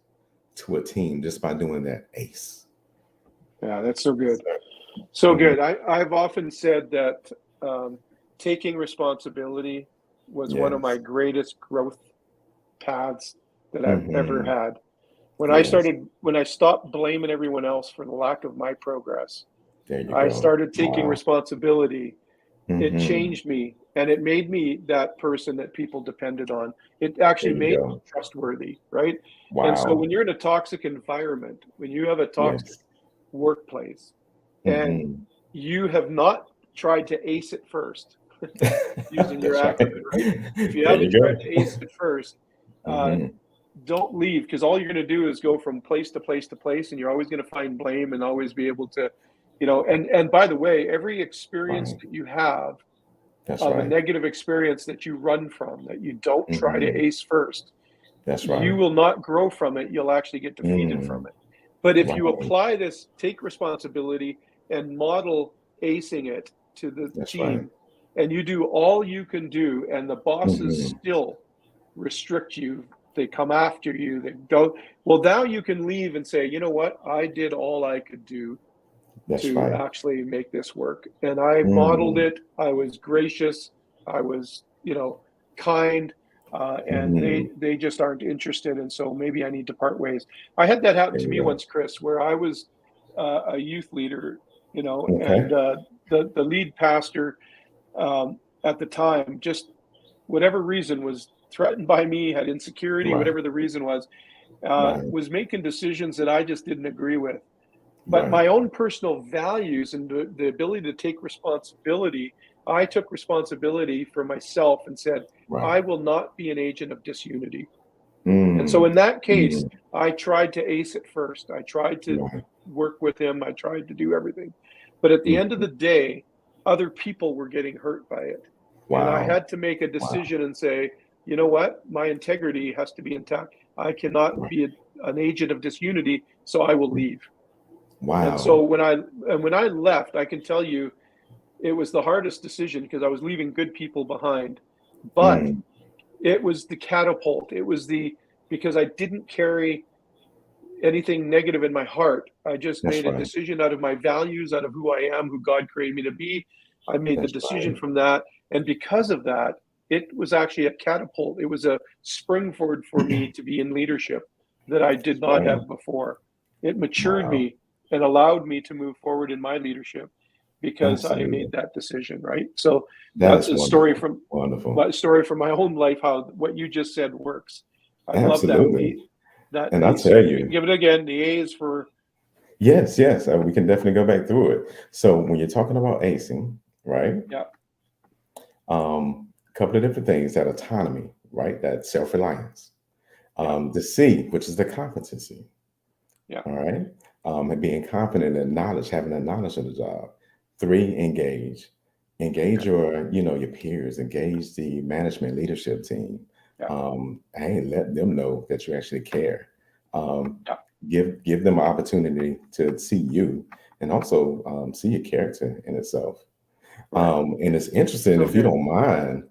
to a team just by doing that ACE. yeah. That's so good. So, So mhm. good. I've often said that um, taking responsibility was one of my Yes. greatest growth paths that I've ever Hmm. had. Yes. When I stopped blaming everyone else for the lack of my progress, There you I go. started taking Wow. responsibility. It Hmm. changed me and it made me that person that people depended on. It There actually you made me go. trustworthy, right? And so Wow. when you're in a toxic environment, when you have a toxic Yes. workplace and Hmm. you have not tried to ace it first, using your That's right. acronym, right? If you There you haven't tried to go. ace it first, uh, Hmm. don't leave because all you're going to do is go from place to place to place, and you're always going to find blame and always be able to, and by the way, every experience Right. that you have That's of a right. negative experience that you run from, that you don't try to Hmm. ace first, That's you right. will not grow from it. You'll actually get defeated from Mm. it. But if you Right. apply this, take responsibility and model acing it to the That's right. team, and you do all you can do, and the bosses Hmm. still restrict you, they come after you, they don't, well, now you can leave and say, you know what, I did all I could do. That's to right. actually make this work. And I modeled Mm, it. I was gracious. I was, kind. And mm, they just aren't interested. And so maybe I need to part ways. I had that happen there to you me go. once, Chris, where I was a youth leader, Okay. and the lead pastor at the time, just whatever reason, was threatened by me, had insecurity, Right. whatever the reason Right. was making decisions that I just didn't agree with. But Right. my own personal values and the ability to take responsibility, I took responsibility for myself and said, Right. I will not be an agent of disunity. And so in Mm, that case, mm, I tried to ace it first. I tried to right. work with him. I tried to do everything. But at the end of Mm, the day, other people were getting hurt by it. And I wow. had to make a Wow. decision and say, you know what? My integrity has to be intact. I cannot Right. be an agent of disunity, so I will leave. And so Wow. when I left, I can tell you it was the hardest decision because I was leaving good people behind. But Mm, it was the catapult. It was the because I didn't carry anything negative in my heart. I just that's made a right. decision out of my values, out of who I am, who God created me to be. I made the That's decision right. from that. And because of that, it was actually a catapult. It was a springboard for me to be in leadership that I did not Right. have before. It matured Wow. me and allowed me to move forward in my leadership because I made Absolutely. that decision, right? So That that's is a story wonderful. from Wonderful. my own life, how what you just said works. I love that. Absolutely. That And I the so tell we can you, give it again. The A is for yes, yes, we can definitely go back through it. So when you're talking about acing, right? yeah, A couple of different things: that autonomy, right? That self-reliance. yeah, The C, which is the competency, yeah, all right? And being confident in knowledge, having the knowledge of the job. Three, engage. Engage okay, your peers, engage the management leadership team. yeah, Hey, let them know that you actually care. Um, yeah, give them an opportunity to see you and also see your character in itself. right. And it's interesting, So if you good. don't mind,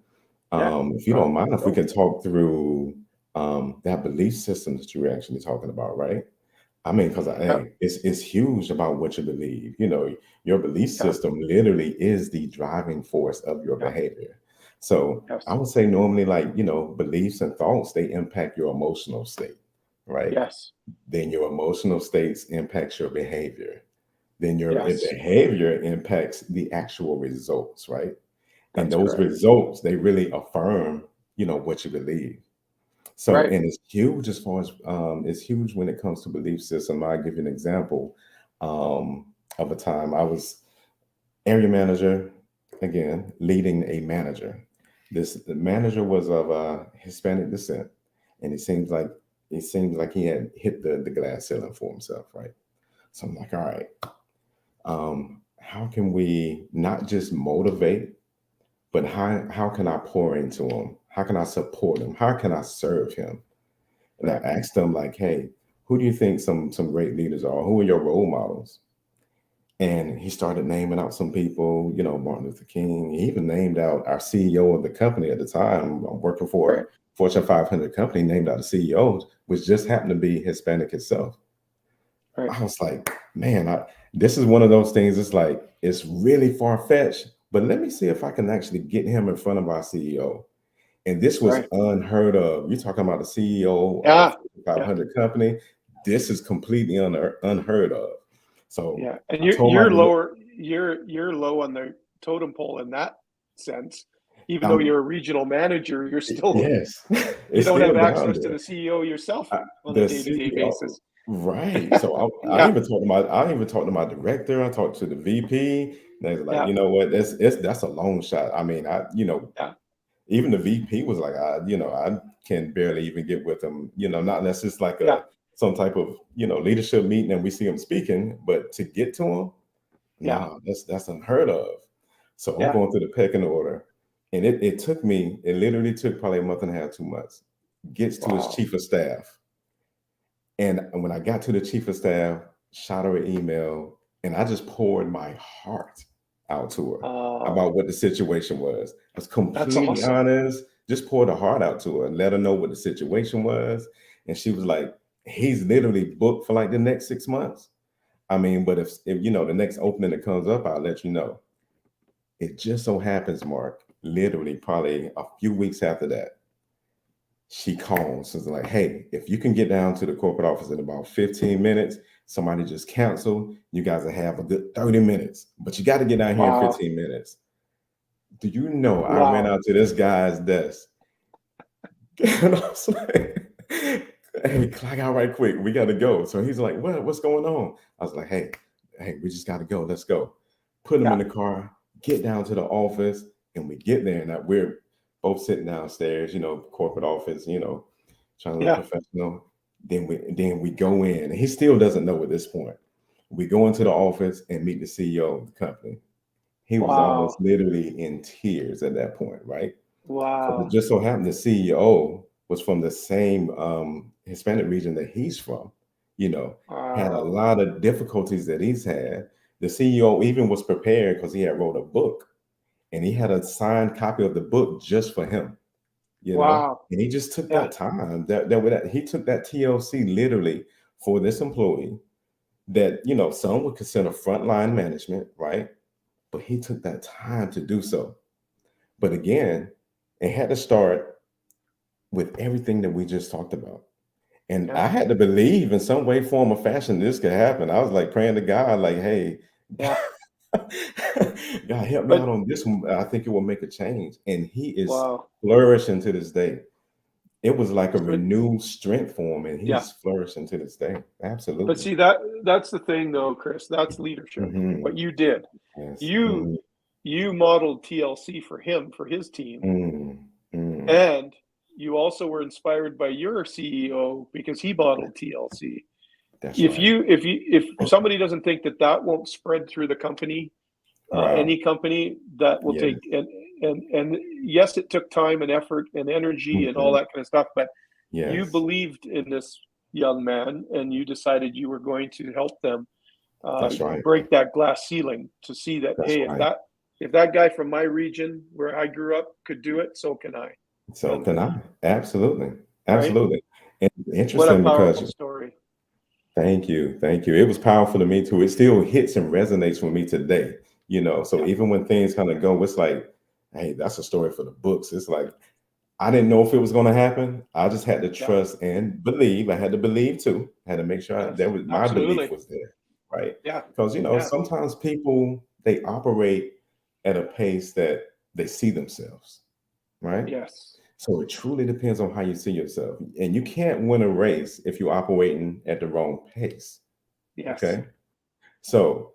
Yeah, if we go. can talk through that belief system that you were actually talking about, right? I mean, because Yeah, hey, it's huge about what you believe. Your belief yeah, system literally is the driving force of your yeah, behavior. So I yes, would say normally, like, beliefs and thoughts, they impact your emotional state, right? yes, Then your emotional states impacts your behavior. Then your yes. behavior impacts the actual results, right? And That's those correct. results, they really affirm, what you believe. So, Right. and it's huge as far as it's huge when it comes to belief system. I'll give you an example of a time I was area manager, again, leading a manager. The manager was of Hispanic descent, and it seems like he had hit the glass ceiling for himself, right? So I'm like, all right, how can we not just motivate, but how can I pour into him? How can I support him? How can I serve him? And I Right. asked them, like, hey, who do you think some great leaders are? Who are your role models? And he started naming out some people, Martin Luther King. He even named out our CEO of the company at the time. I'm working for a Right. Fortune 500 company, named out the CEO, which just happened to be Hispanic itself. Right. I was like, man, this is one of those things. It's like, it's really far fetched, but let me see if I can actually get him in front of our CEO. And this was Right. unheard of. You're talking about the CEO of a Yeah. Fortune Yeah. 500 company. This is completely unheard of. So Yeah. And I told my, you're low on the totem pole in that sense. Even though um, you're a regional manager, you're still yes, you it's don't still have down access to there. the CEO yourself on a The day-to-day CEO, basis. right? So Yeah. I even talked to my director. I talked to the VP. They was like, Yeah. you know what? That's a long shot. I mean, Yeah. even the VP was like, I can barely even get with him. Not unless it's like Yeah. some type of leadership meeting and we see him speaking, but to get to him, Yeah. no, that's unheard of. So I'm Yeah. going through the pecking order, and it literally took probably a month and a half, 2 months. Gets to his Wow. chief of staff, and when I got to the chief of staff, shot her an email, and I just poured my heart out to her Oh, about what the situation was. I was that's completely awesome. honest, just poured a heart out to her, and let her know what the situation was. And she was like, he's literally booked for like the next 6 months. I mean, but if you know the next opening that comes up, I'll let you know. It just so happens, Mark, literally probably a few weeks after that, she calls and is like, hey, if you can get down to the corporate office in about 15 minutes, somebody just canceled. You guys will have a good 30 minutes, but you got to get down here in Wow. 15 minutes. Do you know I ran Wow. out to this guy's desk and I was like, hey, clock out right quick. We got to go. So he's like, what's going on? I was like, hey, we just got to go. Let's go. Put him in the car, get down to the office, and we get there. And we're both sitting downstairs, you know, corporate office, you know, trying to look professional. Then we go in. And he still doesn't know at this point. We go into the office and meet the CEO of the company. He was almost literally in tears at that point, right? Because it just so happened the CEO was from the same Hispanic region that he's from, you know, had a lot of difficulties that he's had. The CEO even was prepared because he had wrote a book and he had a signed copy of the book just for him, you know, and he just took that time that he took that TLC literally for this employee that, you know, some would consider frontline management, right? But he took that time to do so. But again, it had to start with everything that we just talked about. And I had to believe in some way, form, or fashion this could happen. I was like praying to God, like, hey, God, help me out on this one. I think it will make a change. And he is flourishing to this day. It was like a renewed strength for him, and he's flourishing to this day. Absolutely. But see, that's the thing, though, Chris. That's leadership. What you did, you modeled TLC for him, for his team, and you also were inspired by your CEO because he modeled TLC. If somebody doesn't think that won't spread through the company, any company, that will take and yes, it took time and effort and energy and all that kind of stuff, but you believed in this young man and you decided you were going to help them break that glass ceiling to see that if that guy from my region where I grew up could do it, so can I. So can I. Absolutely. Absolutely. And interesting what a powerful because story. Thank you. Thank you. It was powerful to me too. It still hits and resonates with me today, you know. So even when things kind of go, it's like, hey, that's a story for the books. It's like, I didn't know if it was going to happen. I just had to trust and believe. I had to believe too. I had to make sure that was my belief was there. Right. Yeah. Because, you know, sometimes people, they operate at a pace that they see themselves. Right. Yes. So it truly depends on how you see yourself. And you can't win a race if you're operating at the wrong pace. Yes. Okay. So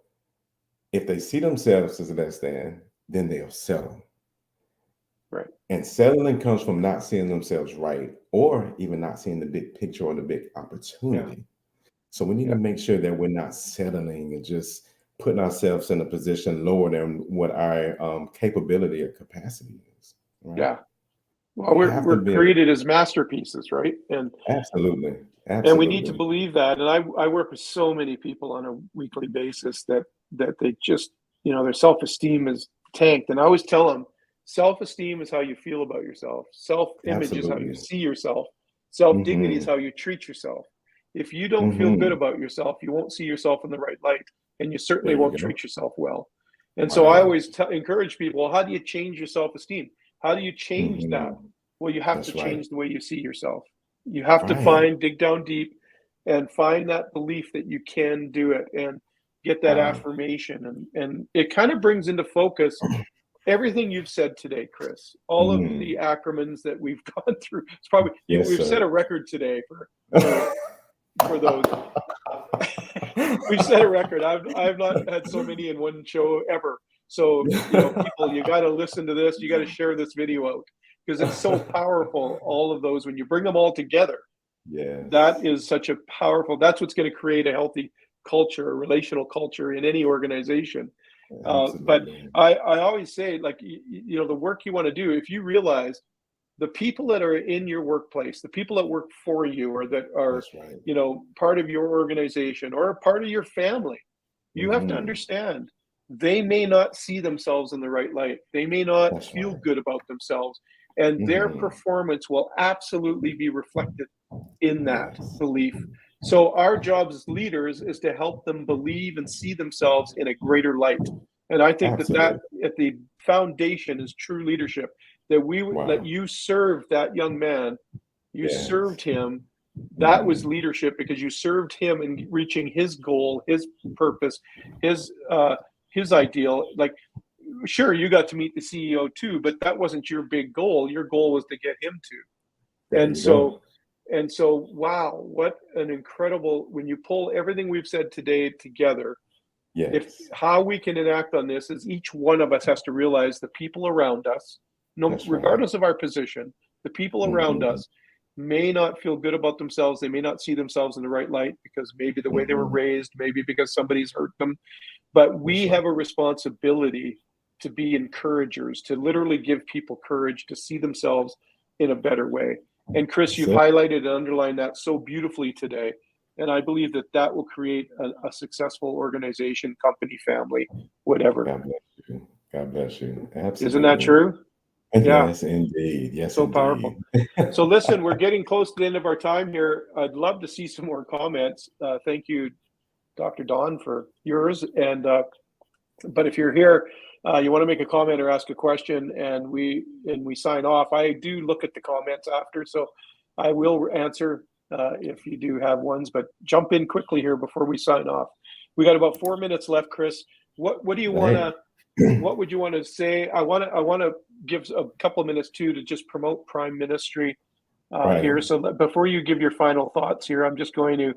if they see themselves as less than, then they'll settle. Right. And settling comes from not seeing themselves right or even not seeing the big picture or the big opportunity. So we need to make sure that we're not settling and just putting ourselves in a position lower than what our capability or capacity is. Right? Yeah. Well, we're created as masterpieces, right? And absolutely. And we need to believe that. And I work with so many people on a weekly basis that they just, you know, their self-esteem is tanked. And I always tell them, self-esteem is how you feel about yourself. Self-image is how you see yourself. Self-dignity is how you treat yourself. If you don't feel good about yourself, you won't see yourself in the right light, and you certainly won't treat yourself well. And so I always encourage people, well, how do you change your self-esteem? How do you change that? Well, you have to change the way you see yourself. You have to dig down deep and find that belief that you can do it and get that affirmation. And it kind of brings into focus everything you've said today, Chris, all of the acronyms that we've gone through. It's probably, we've set a record today for those. We've set a record. I've not had so many in one show ever. So, you know, people, you got to listen to this. You got to share this video out because it's so powerful. All of those, when you bring them all together, that is such a powerful, that's what's going to create a healthy culture, a relational culture in any organization. But I always say, like, you know, the work you want to do, if you realize the people that are in your workplace, the people that work for you or that are, you know, part of your organization or part of your family, you have to understand they may not see themselves in the right light. They may not feel good about themselves, and their performance will absolutely be reflected in that belief. So our job as leaders is to help them believe and see themselves in a greater light. And I think that Absolutely. at the foundation is true leadership, that that Wow. you served that young man, you Yes. served him. That was Mhm. leadership because you served him in reaching his goal, his purpose, his ideal. Like, sure, you got to meet the CEO too, but that wasn't your big goal. Your goal was to get him to. There And you go. so wow, what an incredible, when you pull everything we've said today together, if Yes. how we can enact on this is each one of us has to realize the people around us, no, That's right. regardless of our position, the people around Mhm. us may not feel good about themselves. They may not see themselves in the right light because maybe the way they were Mhm. raised, maybe because somebody's hurt them. But That's we right. have a responsibility to be encouragers, to literally give people courage to see themselves in a better way. And Chris, That's you've it. highlighted and underlined that so beautifully today. And I believe that will create a successful organization, company, family, whatever. God bless you. God bless you. Isn't that Absolutely. true? Yeah, Yes, indeed. Yes, so powerful. indeed. So listen, we're getting close to the end of our time here. I'd love to see some more comments. Thank you, Dr. Dawn, for yours. And but if you're here, you want to make a comment or ask a question, and we sign off. I do look at the comments after, so I will answer if you do have ones. But jump in quickly here before we sign off. We got about 4 minutes left, Chris. What do you want Hey. to? What would you want to say? I want to give a couple of minutes too to just promote Prime Ministry Right. here. So before you give your final thoughts here, I'm just going to,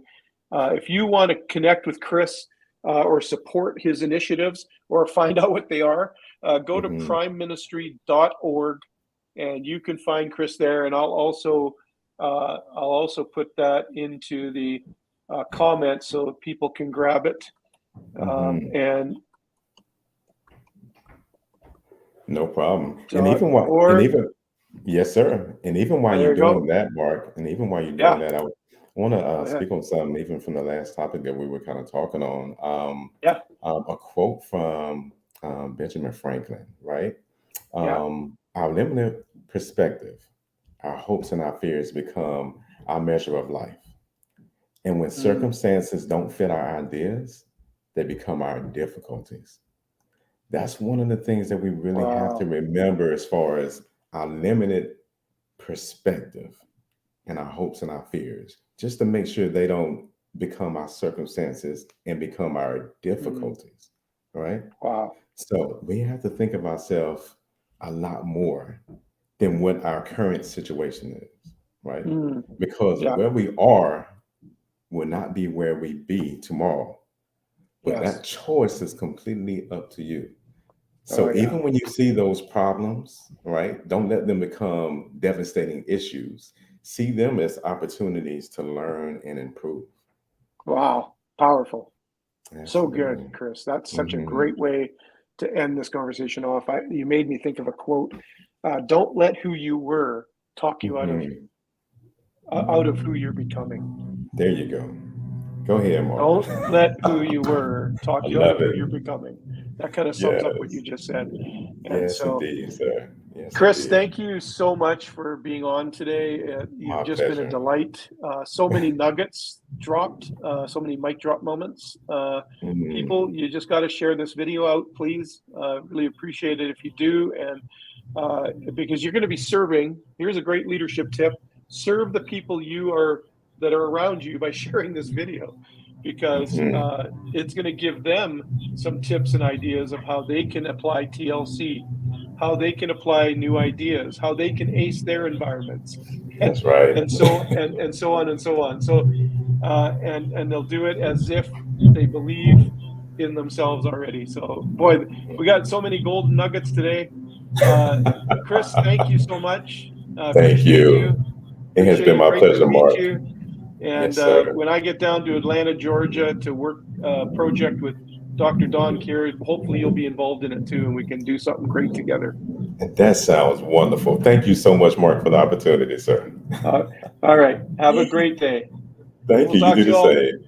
if you want to connect with Chris or support his initiatives or find out what they are, go to Mhm. primeministry.org and you can find Chris there. And I'll also put that into the comments so people can grab it. Mhm. And No problem. dot org. Yes, sir. And even while There you're you doing go. that, Mark, and even while you're doing Yeah, that, I want to go ahead. speak on something even from the last topic that we were kind of talking on. Yeah, A quote from Benjamin Franklin, right? yeah. Our limited perspective, our hopes and our fears become our measure of life. And when Mm, circumstances don't fit our ideas, they become our difficulties. That's one of the things that we really have to wow. remember as far as our limited perspective and our hopes and our fears, just to make sure they don't become our circumstances and become our Mm, difficulties, right? wow. So we have to think of ourselves a lot more than what our current situation is, right? Mm, Because yeah. where we are will not be where we be tomorrow, but that Yes. choice is completely up to you. Oh So yeah. even when you see those problems, right, don't let them become devastating issues. See them as opportunities to learn and improve. Wow. Powerful. So good, Absolutely. Chris. That's such a Hmm. great way to end this conversation off. You made me think of a quote. Don't let who you were talk you Hmm. out of who you're becoming. There you go. Go ahead, Mark. Don't let who you were I talk you out love of who it. you're becoming. That kind of sums up what you Yes. just said. And Yes, so, indeed, sir. Yes, Chris, indeed. thank you so much for being on today. You've My just been a pleasure. delight. So many nuggets dropped, so many mic drop moments. People, Mhm. you just got to share this video out, please. Really appreciate it if you do. And because you're going to be serving, here's a great leadership tip: serve the people that are around you by sharing this video, because Mhm. it's going to give them some tips and ideas of how they can apply TLC, how they can apply new ideas, how they can ace their environments, and That's right. and so on and so on. So and they'll do it as if they believe in themselves already. So boy, we got so many golden nuggets today. Uh, Chris, thank you so much. Thank Appreciate you. you. It has Appreciate been you. my Great to pleasure, meet Mark. you. And Yes, sir. when I get down to Atlanta, Georgia to work project with Dr. Dawn Kier, hopefully you'll be involved in it too, and we can do something great together. That sounds wonderful. Thank you so much, Mark, for the opportunity, sir. Uh, all right. Have a great day. Thank We'll you. You talk do to you the all. same.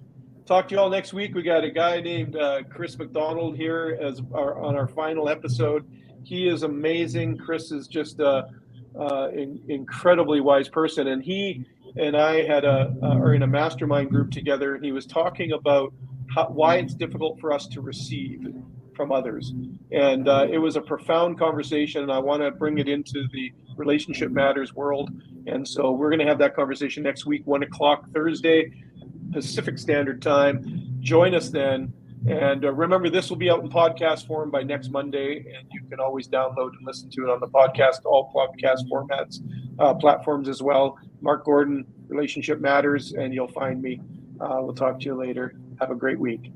Talk to you all next week. We got a guy named Chris McDonald here on our final episode. He is amazing. Chris is just incredibly wise person, and and I are in a mastermind group together, and he was talking about why it's difficult for us to receive from others. And it was a profound conversation, and I want to bring it into the Relationship Matters world. And so we're going to have that conversation next week, 1:00 Thursday, Pacific Standard Time. Join us then. And remember, this will be out in podcast form by next Monday, and you can always download and listen to it on the podcast, all podcast formats, platforms as well. Mark Gordon, Relationship Matters, and you'll find me. We'll talk to you later. Have a great week.